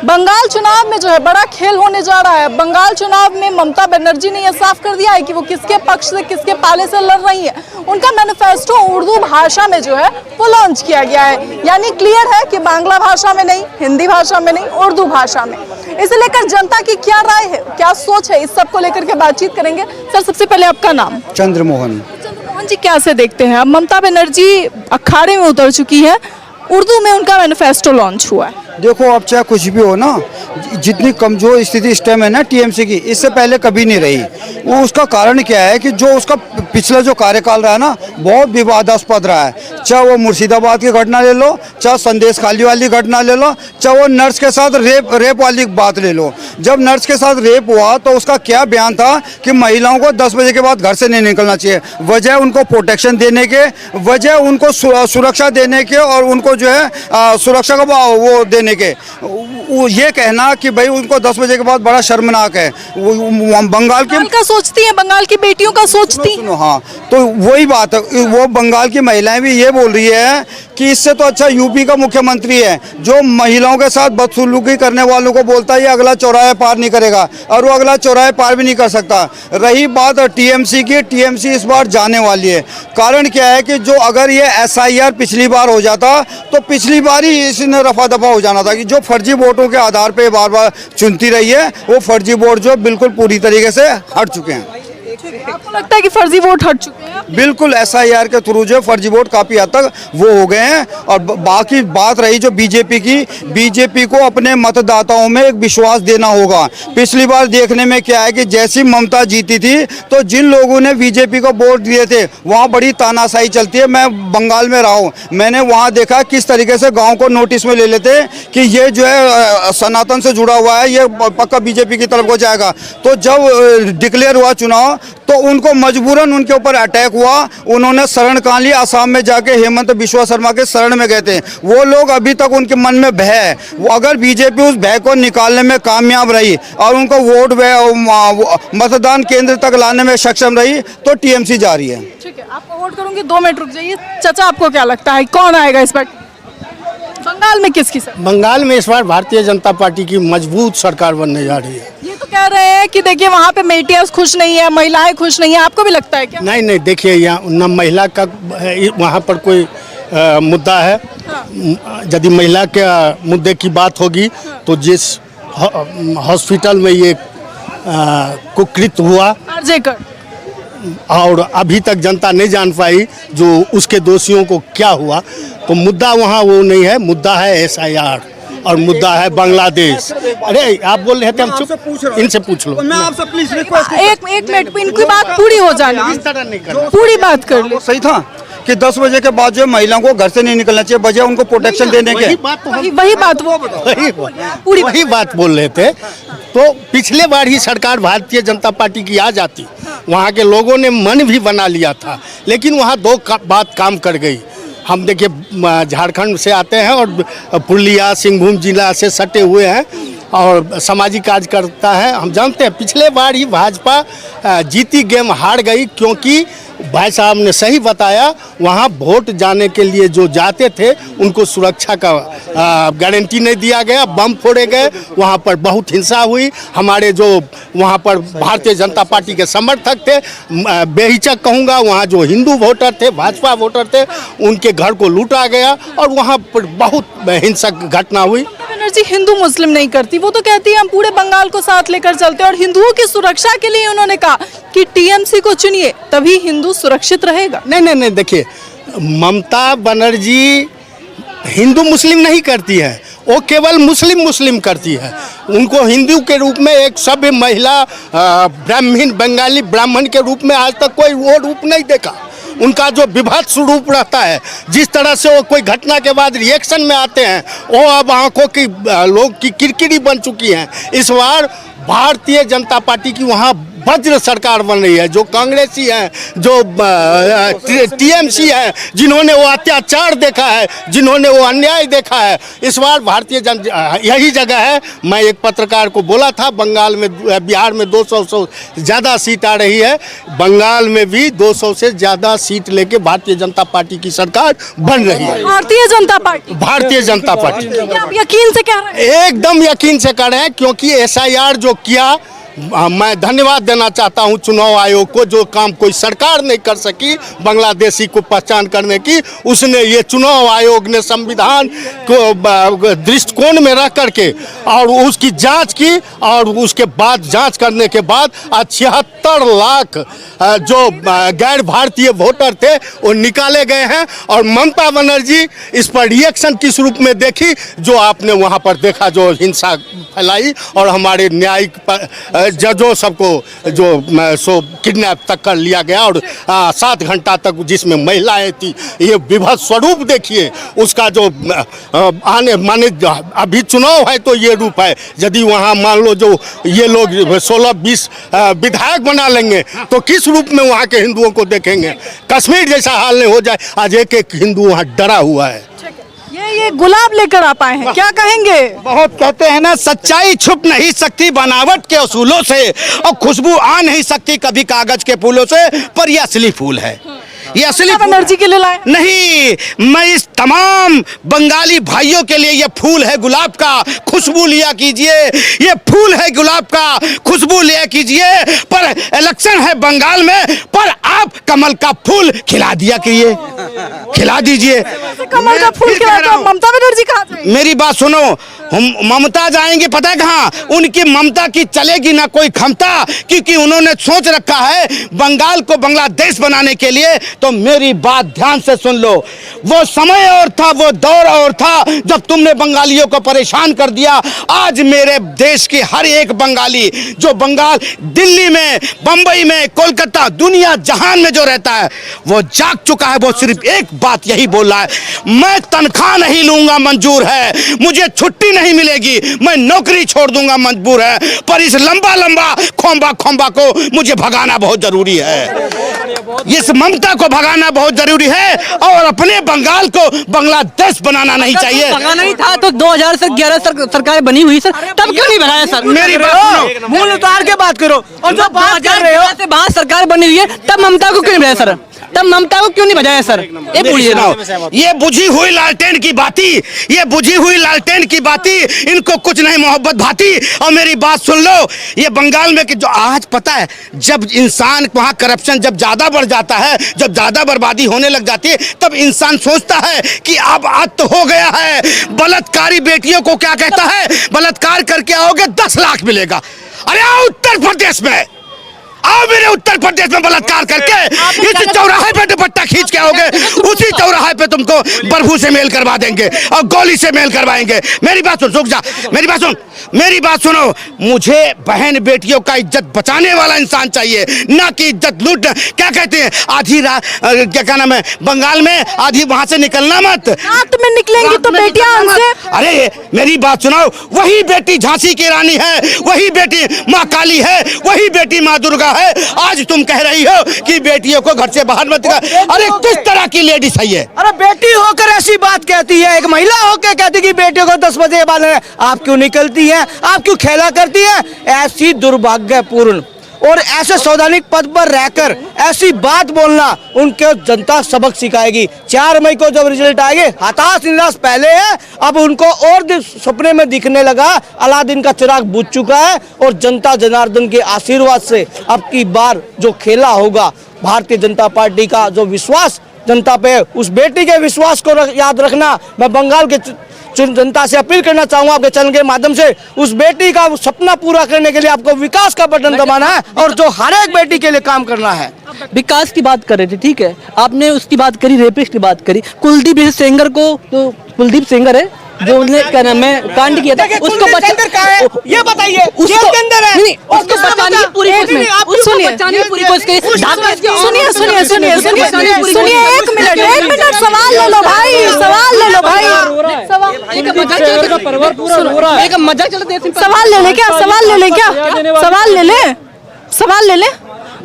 बंगाल चुनाव में जो है बड़ा खेल होने जा रहा है। बंगाल चुनाव में ममता बनर्जी ने यह साफ कर दिया है कि वो किसके पक्ष से किसके पाले से लड़ रही है। उनका मैनिफेस्टो उर्दू भाषा में जो है वो लॉन्च किया गया है, यानी क्लियर है कि बांग्ला भाषा में नहीं, हिंदी भाषा में नहीं, उर्दू भाषा में। इसे लेकर जनता की क्या राय है, क्या सोच है, इस सब को लेकर के बातचीत करेंगे। सर, सबसे पहले आपका नाम? चंद्रमोहन। चंद्रमोहन जी, कैसे देखते हैं अब ममता बनर्जी अखाड़े में उतर चुकी है, उर्दू में उनका मैनिफेस्टो लॉन्च हुआ है। देखो, अब चाहे कुछ भी हो ना, जितनी कमजोर स्थिति इस टाइम है ना टीएमसी की, इससे पहले कभी नहीं रही। वो उसका कारण क्या है कि जो उसका पिछला जो कार्यकाल रहा ना, बहुत विवादास्पद रहा है। चाहे वो मुर्शिदाबाद की घटना ले लो, चाहे संदेश खाली वाली घटना ले लो, चाहे वो नर्स के साथ रेप वाली बात ले लो। जब नर्स के साथ रेप हुआ तो उसका क्या बयान था कि महिलाओं को 10 बजे के बाद घर से नहीं निकलना चाहिए। वजह उनको प्रोटेक्शन देने के, वजह उनको सुरक्षा देने के, और उनको जो है सुरक्षा का वो देने के। ये कहना कि भाई उनको 10 बजे के बाद बड़ा शर्मनाक है। बंगाल का सोचती है, बंगाल की बेटियों का सोचती है। सुनो, हाँ, तो वही बात है। वो बंगाल की महिलाएं भी ये बोल रही है कि इससे तो अच्छा यूपी का मुख्यमंत्री है, जो महिलाओं के साथ बदसलूकी करने वालों को बोलता है ये अगला चौराहे पार नहीं करेगा, और वो अगला चौराहे पार भी नहीं कर सकता। रही बात टीएमसी की, टीएमसी इस बार जाने वाली है। कारण क्या है कि जो अगर ये SIR पिछली बार हो जाता तो पिछली बार ही इसने रफा दफा हो जाना था कि जो फर्जी वोटों के आधार पे बार बार चुनती रही है, वो फर्जी वोट जो बिल्कुल पूरी तरीके से हट चुके हैं। आपको लगता है कि फर्जी वोट हट चुके हैं? बिल्कुल, SIR के थ्रू जो फर्जी वोट काफी हद तक वो हो गए हैं। और बाकी बात रही जो बीजेपी की, बीजेपी को अपने मतदाताओं में एक विश्वास देना होगा। पिछली बार देखने में क्या है कि जैसी ममता जीती थी तो जिन लोगों ने बीजेपी को वोट दिए थे वहाँ बड़ी तानाशाही चलती है। मैं बंगाल में रहा हूँ, मैंने वहाँ देखा किस तरीके से गाँव को नोटिस में ले लेते कि ये जो है सनातन से जुड़ा हुआ है, ये पक्का बीजेपी की तरफ को जाएगा। तो जब डिक्लेयर हुआ चुनाव तो उनको मजबूरन उनके ऊपर अटैक हुआ, उन्होंने शरण कहाँ ली, असम में जाके हेमंत बिश्वा शर्मा के शरण में गए थे। वो लोग अभी तक उनके मन में भय है। वो अगर बीजेपी उस भय को निकालने में कामयाब रही और उनको वोट मतदान केंद्र तक लाने में सक्षम रही तो टीएमसी जा रही है। ठीक है, आपको वोट करूंगी, 2 मिनट रुक जाइए। चाचा, आपको क्या लगता है कौन आएगा इस बार बंगाल में? किसकी सर? बंगाल में इस बार भारतीय जनता पार्टी की मजबूत सरकार बनने जा रही है। ये तो कह रहे हैं कि देखिए वहाँ पे बेटियां खुश नहीं है, महिलाएं खुश नहीं है, आपको भी लगता है क्या? नहीं, देखिए यहाँ न महिला का वहाँ पर कोई मुद्दा है। यदि महिला के मुद्दे की बात होगी तो जिस हॉस्पिटल में ये कुकृत्य हुआ और अभी तक जनता नहीं जान पाई जो उसके दोषियों को क्या हुआ, तो मुद्दा वहाँ वो नहीं है। मुद्दा है SIR और मुद्दा है बांग्लादेश। अरे आप बोल रहे थे, हम इनसे पूछ लो। मैं आपसे प्लीज रिक्वेस्ट, एक मिनट, इनकी बात पूरी हो जाने, इस तरह नहीं करना, पूरी बात कर लो। सही था कि 10 बजे के बाद जो महिलाओं को घर से नहीं निकलना चाहिए, बजाय उनको प्रोटेक्शन देने के। वही बात बोल रहे थे। तो पिछले बार ही सरकार भारतीय जनता पार्टी की आ जाती, वहाँ के लोगों ने मन भी बना लिया था, लेकिन वहाँ दो बात काम कर गई। हम देखिए झारखंड से आते हैं और पुरुलिया सिंहभूम जिला से सटे हुए हैं और सामाजिक कार्यकर्ता है। हम जानते हैं पिछले बार ही भाजपा जीती गेम हार गई, क्योंकि भाई साहब ने सही बताया, वहाँ वोट जाने के लिए जो जाते थे उनको सुरक्षा का गारंटी नहीं दिया गया, बम फोड़े गए, वहाँ पर बहुत हिंसा हुई। हमारे जो वहाँ पर भारतीय जनता पार्टी के समर्थक थे, बेहिचक कहूँगा, वहाँ जो हिंदू वोटर थे, भाजपा वोटर थे, उनके घर को लूटा गया और वहाँ पर बहुत हिंसक घटना हुई। बनर्जी हिंदू मुस्लिम नहीं करती, वो तो कहती है हम पूरे बंगाल को साथ लेकर चलते हैं, और हिंदुओं की सुरक्षा के लिए उन्होंने कहा कि टीएमसी को चुनिए तभी हिंदू सुरक्षित रहेगा। नहीं, देखिए ममता बनर्जी हिंदू मुस्लिम नहीं करती है, वो केवल मुस्लिम करती है। उनको हिंदू के रूप में एक सभ्य महिला ब्राह्मण बंगाली ब्राह्मण के रूप में आज तक कोई वो रूप नहीं देखा। उनका जो विभत्स रूप रहता है, जिस तरह से वो कोई घटना के बाद रिएक्शन में आते हैं, वो अब आंखों की लोग की किरकिरी बन चुकी हैं। इस बार भारतीय जनता पार्टी की वहाँ वज्र सरकार बन रही है। जो कांग्रेसी हैं, जो टीएमसी है, जिन्होंने वो अत्याचार देखा है, जिन्होंने वो अन्याय देखा है, इस बार भारतीय जनता यही जगह है। मैं एक पत्रकार को बोला था बंगाल में, बिहार में 200 से ज़्यादा सीट आ रही है, बंगाल में भी 200 से ज़्यादा सीट लेके भारतीय जनता पार्टी की सरकार बन रही है। भारतीय जनता पार्टी, भारतीय जनता पार्टी क्या आप यकीन से कह रहे हैं? एकदम यकीन से कर रहे हैं, क्योंकि एसआईआर जो किया, मैं धन्यवाद देना चाहता हूं चुनाव आयोग को। जो काम कोई सरकार नहीं कर सकी बांग्लादेशी को पहचान करने की, उसने ये चुनाव आयोग ने संविधान को दृष्टिकोण में रख करके और उसकी जांच की, और उसके बाद जांच करने के बाद 76 लाख जो गैर भारतीय वोटर थे वो निकाले गए हैं। और ममता बनर्जी इस पर रिएक्शन किस रूप में देखी, जो आपने वहाँ पर देखा, जो हिंसा फैलाई और हमारे न्यायिक जजों सबको जो सो किडनैप तक कर लिया गया, और 7 घंटा तक जिसमें महिलाएं थी, ये विभत्स स्वरूप देखिए उसका। जो आने माने अभी चुनाव है तो ये रूप है, यदि वहाँ मान लो जो ये लोग 16-20 विधायक बना लेंगे तो किस रूप में वहाँ के हिंदुओं को देखेंगे। कश्मीर जैसा हाल नहीं हो जाए। आज एक हिंदू वहाँ डरा हुआ है। ये गुलाब लेकर आप आए हैं, क्या कहेंगे? बहुत कहते हैं ना, सच्चाई छुप नहीं सकती बनावट के असूलों से, और खुशबू आ नहीं सकती कभी कागज के फूलों से, पर ये असली फूल है। ये असली एनर्जी के लिए लाए नहीं, मैं इस तमाम बंगाली भाइयों के लिए ये फूल है गुलाब का, खुशबू लिया कीजिए। ये फूल है गुलाब का, खुशबू लिया कीजिए। पर इलेक्शन है बंगाल में, पर आप कमल का फूल खिला दिया कीजिए, खिला दीजिए। कमल का फूल खिला तो ममता बनर्जी कहाँ जाएंगी? मेरी बात सुनो, हम ममता जाएंगे पता है कहाँ? उनकी ममता की चलेगी ना कोई क्षमता, क्योंकि उन्होंने सोच रखा है बंगाल को बांग्लादेश बनाने के लिए। तो मेरी बात ध्यान से सुन लो, वो समय और था, वो दौर और था जब तुमने बंगालियों को परेशान कर दिया। आज मेरे देश के हर एक बंगाली जो बंगाल, दिल्ली में, बंबई में, कोलकाता, दुनिया जहान में जो रहता है, वो जाग चुका है। वो सिर्फ एक बात यही बोल रहा है, मैं तनख्वाह नहीं लूंगा मंजूर है, मुझे छुट्टी नहीं मिलेगी, मैं नौकरी छोड़ दूंगा मजबूर है, पर इस लंबा लंबा खोंबा को मुझे भगाना बहुत जरूरी है। इस ममता को भगाना बहुत जरूरी है, और अपने बंगाल को बांग्लादेश बनाना नहीं चाहिए। भगाना ही था तो 2000 से 11 सरकार बनी हुई सर, तब क्यों नहीं भगाया सर? मेरी बात सुनो, मूल उतार के बात करो। और जब 2011 से वहाँ सरकार बनी हुई है, तब ममता को क्यों नहीं भगाया सर? तब ममता को क्यों नहीं बजाया सर? ये पूछिए। ये बुझी हुई लालटेन की बाती, ये बुझी हुई लालटेन की बाती, इनको कुछ नहीं मोहब्बत भाती। और मेरी बात सुन लो, ये बंगाल में कि जो आज पता है, जब इंसान वहाँ करप्शन जब ज्यादा बढ़ जाता है, जब ज्यादा बर्बादी होने लग जाती है, तब इंसान सोचता है कि अब अंत हो गया है। बलात्कारी बेटियों को क्या कहता है? बलात्कार करके आओगे 10 लाख मिलेगा। अरे आओ उत्तर प्रदेश में, आओ मेरे उत्तर प्रदेश में बलात्कार करके इस चौराहे पे दुपट्टा खींच के आओगे, उसी चौराहे पे तुमको बर्फू से मेल करवा देंगे और गोली से मेल करवाएंगे। मेरी बात सुन, रुक जा, मेरी बात सुन, मेरी बात सुनो। मुझे बहन बेटियों का इज्जत बचाने वाला इंसान चाहिए, ना कि इज्जत लूट। क्या कहते हैं, आधी रात, क्या नाम है, बंगाल में आधी वहां से निकलना मत, रात में निकलेंगी तो बेटियां हमसे। अरे मेरी बात सुनाओ, वही बेटी झांसी की रानी है, वही बेटी माँ काली है, वही बेटी माँ दुर्गा है। आज तुम कह रही हो कि बेटियों को घर से बाहर मत कर। अरे किस तरह की लेडी सही है? अरे बेटी होकर ऐसी बात कहती है, एक महिला होकर कहती कि बेटियों को 10 बजे बाद आप क्यों निकलती हैं, आप क्यों खेला करती हैं? ऐसी दुर्भाग्यपूर्ण और ऐसे संवैधानिक पद पर रहकर ऐसी बात बोलना, उनके जनता सबक सिखाएगी। 4 मई को जब रिजल्ट आएंगे, हताश निराश पहले है, अब उनको और सपने में दिखने लगा। अलादीन का चिराग बुझ चुका है, और जनता जनार्दन के आशीर्वाद से अब की बार जो खेला होगा, भारतीय जनता पार्टी का जो विश्वास जनता पे, उस बेटी के विश्वास को याद रखना। मैं बंगाल के जनता से अपील करना चाहूंगा आपके चैनल के माध्यम से, उस बेटी का सपना पूरा करने के लिए आपको विकास का बटन दबाना है, और जो हर एक बेटी के लिए काम करना है। विकास की बात कर रहे थे, ठीक है, आपने उसकी बात करी, रेपिस्ट की बात करी। कुलदीप सेंगर को, तो कुलदीप सेंगर है जो उन्हें क्या नाम है कांड किया था, उसको ये बताइए, उसको अंदर है, उसको बचाने की पूरी कोशिश, उसको बचाने की पूरी कोशिश करी। सुनिए सुनिए सुनिए सुनिए सुनिए, एक मिनट, सवाल ले लो भाई, सवाल ले लो भाई, मजाक चलते, सवाल ले ले क्या, सवाल ले ले क्या, सवाल ले ले, सवाल ले लें,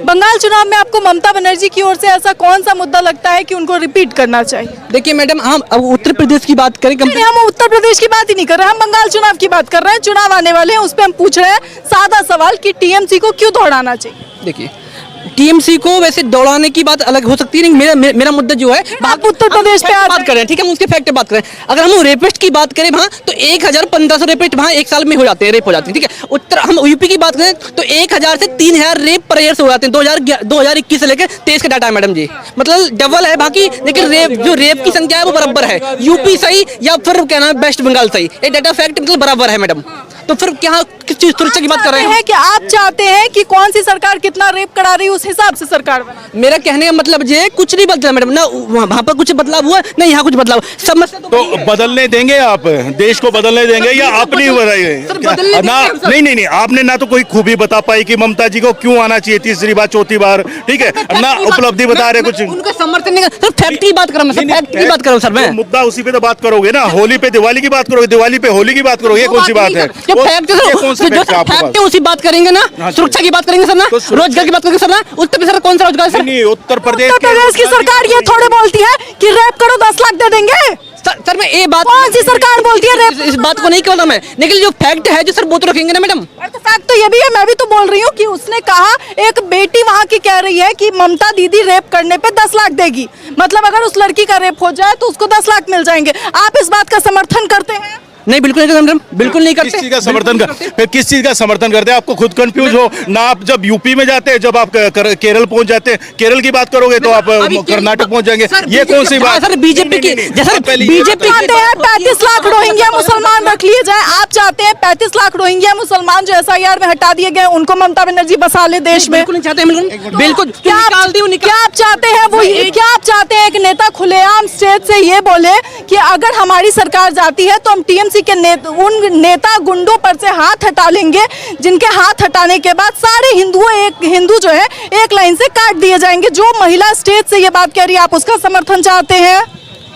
बंगाल चुनाव में आपको ममता बनर्जी की ओर से ऐसा कौन सा मुद्दा लगता है कि उनको रिपीट करना चाहिए? देखिए मैडम, हम अब उत्तर प्रदेश की बात करें, नहीं, हम उत्तर प्रदेश की बात ही नहीं कर रहे हैं, हम बंगाल चुनाव की बात कर रहे हैं। चुनाव आने वाले हैं, उस पर हम पूछ रहे हैं सादा सवाल कि टीएमसी को क्यों दौड़ाना चाहिए? देखिए टीएमसी को वैसे दौड़ाने की बात अलग हो सकती है, लेकिन मेरा मुद्दा जो है आप उत्तर प्रदेश पे बात कर रहे हैं, ठीक है, हम उसके फैक्ट पे बात करें। अगर हम रेपिस्ट की बात करें वहाँ तो 1500 रेपिस्ट वहाँ एक साल में हो जाते हैं, रेप हो जाते हैं, ठीक है। उत्तर हम यूपी की बात करें तो 1000 से 3000 रेप पर ईयर से हो जाते हैं 2021 से लेकर 23 का डाटा है मैडम जी, मतलब डबल है। बाकी लेकिन रेप की संख्या है वो बराबर है, यूपी सही या फिर क्या नाम वेस्ट बंगाल सही, ये डाटा फैक्ट मतलब बराबर है मैडम। तो फिर क्या किस चीज सुरक्षा की बात कर रहे हैं? कि आप चाहते हैं कि कौन सी सरकार कितना रेप करा रही है उस हिसाब से सरकार बना? मेरा कहने का मतलब ये कुछ नहीं बदला मैडम, ना वहाँ पर कुछ बदलाव हुआ ना यहाँ कुछ बदलाव। समस्या तो बदलने देंगे आप, देश को बदलने देंगे या अपनी बदलने ना? नहीं, आपने ना तो कोई खूबी बता पाई कि ममता जी को क्यों आना चाहिए तीसरी बार चौथी बार, ठीक है ना, उपलब्धि बता रहे कुछ। उनका समर्थन नहीं, सर फैक्ट की बात कर रहा हूं, फैक्ट की बात कर रहा हूं सर मैं। मुद्दा उसी पे तो बात करोगे ना, होली पे दिवाली की बात करोगे, दिवाली पे होली की बात करोगे, ये कौन सी बात है? फैक्ट है उसी बात करेंगे ना, सुरक्षा की बात करेंगे सर ना, रोजगार की बात करेंगे सर ना, उत्तर प्रदेश कौन सा रोजगार सर? नहीं, उत्तर प्रदेश की सरकार ये थोड़े बोलती है कि रेप करो 10 लाख दे देंगे। सर मैं ये बात, कौन सी सरकार बोलती है रेप? इस बात को नहीं कहता मैं, लेकिन जो फैक्ट है जो सर वो तो रखेंगे ना मैडम। फैक्ट तो ये भी है, मैं भी तो बोल रही हूँ कि उसने कहा, एक बेटी वहाँ की कह रही है कि ममता दीदी रेप करने पे 10 लाख देगी, मतलब अगर उस लड़की का रेप हो जाए तो उसको 10 लाख मिल जाएंगे। आप इस बात का समर्थन करते हैं? नहीं, बिल्कुल नहीं करते मैडम, बिल्कुल नहीं करते। किस चीज का समर्थन फिर किस चीज का समर्थन करते हैं? आपको खुद कंफ्यूज हो ना, आप जब यूपी में जाते हैं, जब आप केरल पहुंच जाते हैं, केरल की बात करोगे तो आप कर्नाटक पहुंच जाएंगे, ये कौन सी बात? सर बीजेपी की, बीजेपी चाहते हैं 35 लाख रोहिंग्या मुसलमान रख लिए जाए, आप चाहते हैं 35 लाख रोहिंग्या मुसलमान जो SIR में हटा दिए गए उनको ममता बनर्जी बसा ले देश में? बिल्कुल नहीं चाहते हैं, बिल्कुल। क्या आप चाहते हैं वो, क्या आप चाहते हैं एक नेता खुलेआम स्टेज से ये बोले कि अगर हमारी सरकार जाती है तो हम टीएमसी के उन नेता गुंडों पर से हाथ हटा लेंगे, जिनके हाथ हटाने के बाद सारे हिंदू जो है एक लाइन से काट दिए जाएंगे? जो महिला स्टेज से ये बात कह रही है, आप उसका समर्थन चाहते हैं?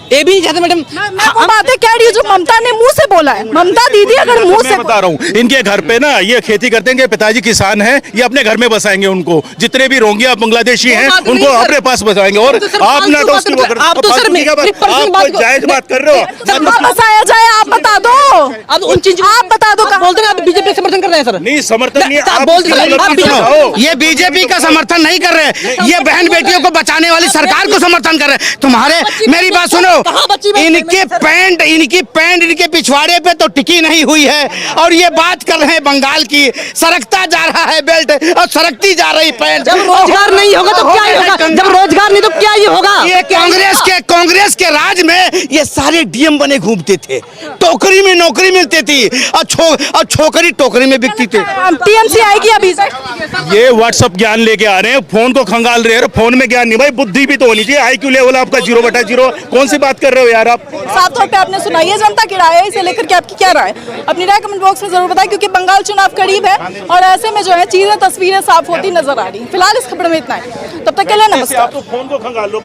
ये भी नहीं चाहते मैडम। मैं वो बातें कह रही हूँ जो ममता ने मुंह से बोला है। ममता दीदी अगर मुंह से, बता रहा हूँ, इनके घर पे ना ये खेती करते हैं, पिताजी किसान हैं, ये अपने घर में बसाएंगे उनको, जितने भी रोहिंग्या बांग्लादेशी हैं उनको अपने पास बसाएंगे। और आप ना तो उसकी आप तो सर जायज बात कर रहे हो, बसाया जाए, आप बता दो, अब उन चीज आप बता दो। बोलते हैं आप बीजेपी समर्थन कर रहे हैं सर? नहीं, समर्थन नहीं, आप बोल ये बीजेपी का समर्थन नहीं कर रहे, ये बहन बेटियों को बचाने वाली सरकार को समर्थन कर रहे। तुम्हारे, मेरी बात सुनो, इनकी पैंट इनके पिछवाड़े पे तो टिकी नहीं हुई है, और ये बात कर रहे हैं बंगाल की, सरकता जा रहा है बेल्ट और सरकती जा रही पैंट। जब रोजगार नहीं होगा तो क्या ही होगा? जब रोजगार नहीं तो क्या ही होगा? ये कांग्रेस के राज में ये सारे डीएम बने घूमते थे, टोकरी में नौकरी मिलती थी और छोकरी टोकरी में बिकती थी। टीएमसी आएगी अभी? ये व्हाट्सएप ज्ञान लेके आ रहे हैं, फोन को खंगाल रहे हैं, फोन में ज्ञान नहीं भाई, बुद्धि भी तो होनी चाहिए। IQ लेवल आपका 0/0, कौन सी बात कर रहे हो यार आप? साफ तौर पे आपने सुनाई है जनता की राय है, इसे लेकर के आपकी क्या राय? अपनी राय कमेंट बॉक्स में जरूर बताएं, क्योंकि बंगाल चुनाव करीब है और ऐसे में जो है चीजें, तस्वीरें साफ होती नजर आ रही। फिलहाल इस खबर में इतना है, तब तक के लिए नमस्कार। आप तो फोन को खंगाल लो।